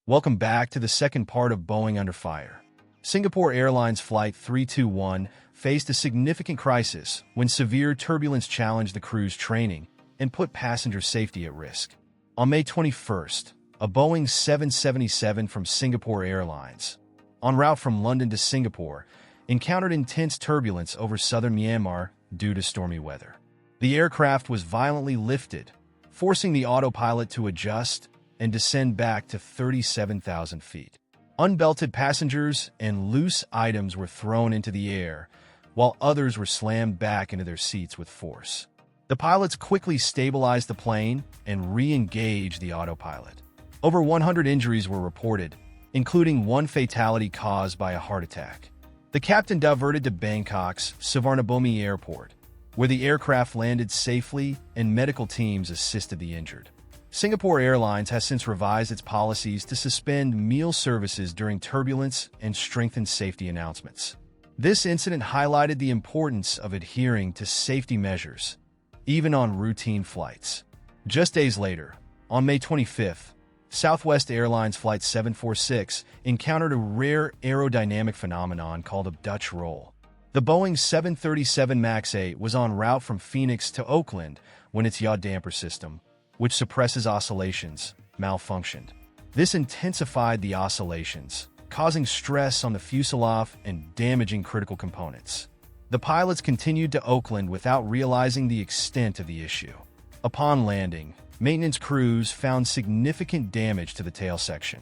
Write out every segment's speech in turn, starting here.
Welcome back to the second part of Boeing Under Fire. Singapore Airlines Flight 321 faced a significant crisis when severe turbulence challenged the crew's training and put passenger safety at risk. On May 21st, a Boeing 777 from Singapore Airlines, en route from London to Singapore, encountered intense turbulence over southern Myanmar due to stormy weather. The aircraft was violently lifted, forcing the autopilot to adjust and descend back to 37,000 feet. Unbelted passengers and loose items were thrown into the air, while others were slammed back into their seats with force. The pilots quickly stabilized the plane and re-engaged the autopilot. Over 100 injuries were reported, including one fatality caused by a heart attack. The captain diverted to Bangkok's Suvarnabhumi Airport, where the aircraft landed safely and medical teams assisted the injured. Singapore Airlines has since revised its policies to suspend meal services during turbulence and strengthen safety announcements. This incident highlighted the importance of adhering to safety measures, even on routine flights. Just days later, on May 25th, Southwest Airlines Flight 746 encountered a rare aerodynamic phenomenon called a Dutch roll. The Boeing 737 MAX 8 was en route from Phoenix to Oakland when its yaw damper system, which suppresses oscillations, malfunctioned. This intensified the oscillations, causing stress on the fuselage and damaging critical components. The pilots continued to Oakland without realizing the extent of the issue. Upon landing, maintenance crews found significant damage to the tail section.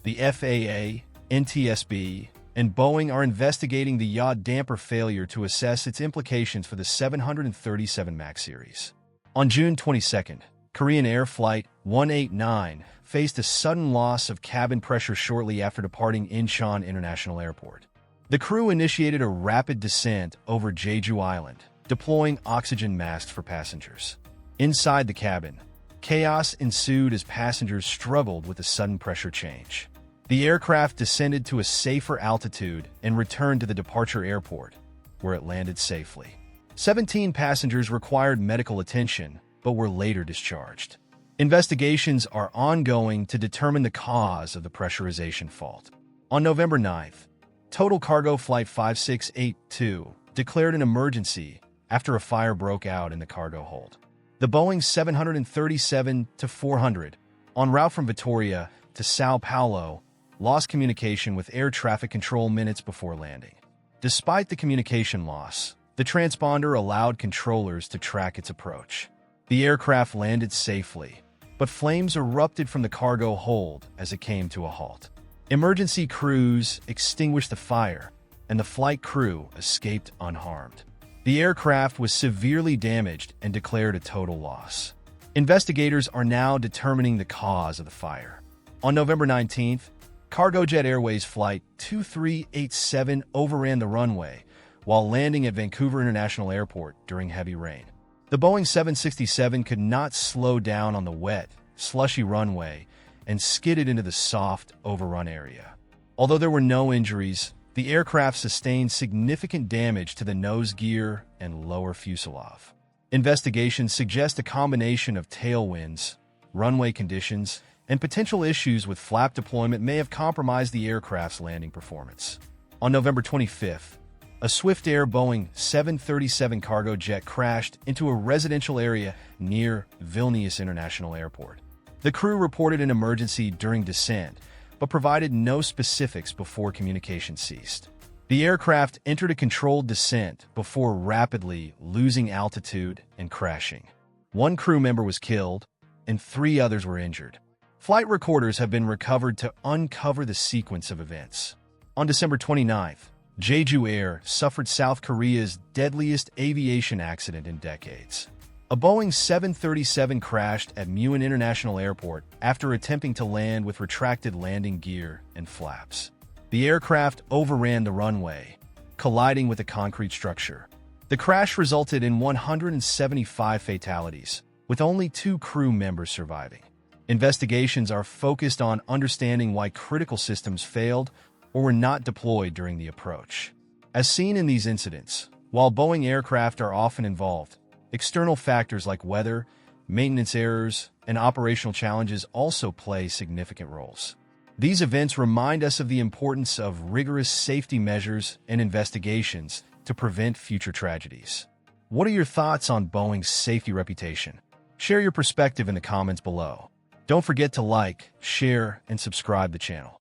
The FAA, NTSB, and Boeing are investigating the yaw damper failure to assess its implications for the 737 MAX series. On June 22nd, Korean Air Flight 189 faced a sudden loss of cabin pressure shortly after departing Incheon International Airport. The crew initiated a rapid descent over Jeju Island, deploying oxygen masks for passengers. Inside the cabin, chaos ensued as passengers struggled with the sudden pressure change. The aircraft descended to a safer altitude and returned to the departure airport, where it landed safely. 17 passengers required medical attention, but were later discharged. Investigations are ongoing to determine the cause of the pressurization fault. On November 9th, Total Cargo Flight 5682 declared an emergency after a fire broke out in the cargo hold. The Boeing 737-400, en route from Vitoria to Sao Paulo, lost communication with air traffic control minutes before landing. Despite the communication loss, the transponder allowed controllers to track its approach. The aircraft landed safely, but flames erupted from the cargo hold as it came to a halt. Emergency crews extinguished the fire, and the flight crew escaped unharmed. The aircraft was severely damaged and declared a total loss. Investigators are now determining the cause of the fire. On November 19th, Cargojet Airways Flight 2387 overran the runway while landing at Vancouver International Airport during heavy rain. The Boeing 767 could not slow down on the wet, slushy runway and skidded into the soft, overrun area. Although there were no injuries, the aircraft sustained significant damage to the nose gear and lower fuselage. Investigations suggest a combination of tailwinds, runway conditions, and potential issues with flap deployment may have compromised the aircraft's landing performance. On November 25th, a Swiftair Boeing 737 cargo jet crashed into a residential area near Vilnius International Airport. The crew reported an emergency during descent, but provided no specifics before communication ceased. The aircraft entered a controlled descent before rapidly losing altitude and crashing. One crew member was killed, and 3 others were injured. Flight recorders have been recovered to uncover the sequence of events. On December 29th, Jeju Air suffered South Korea's deadliest aviation accident in decades. A Boeing 737 crashed at Muin International Airport after attempting to land with retracted landing gear and flaps. The aircraft overran the runway, colliding with a concrete structure. The crash resulted in 175 fatalities, with only 2 crew members surviving. Investigations are focused on understanding why critical systems failed or were not deployed during the approach. As seen in these incidents, while Boeing aircraft are often involved, external factors like weather, maintenance errors, and operational challenges also play significant roles. These events remind us of the importance of rigorous safety measures and investigations to prevent future tragedies. What are your thoughts on Boeing's safety reputation? Share your perspective in the comments below. Don't forget to like, share, and subscribe the channel.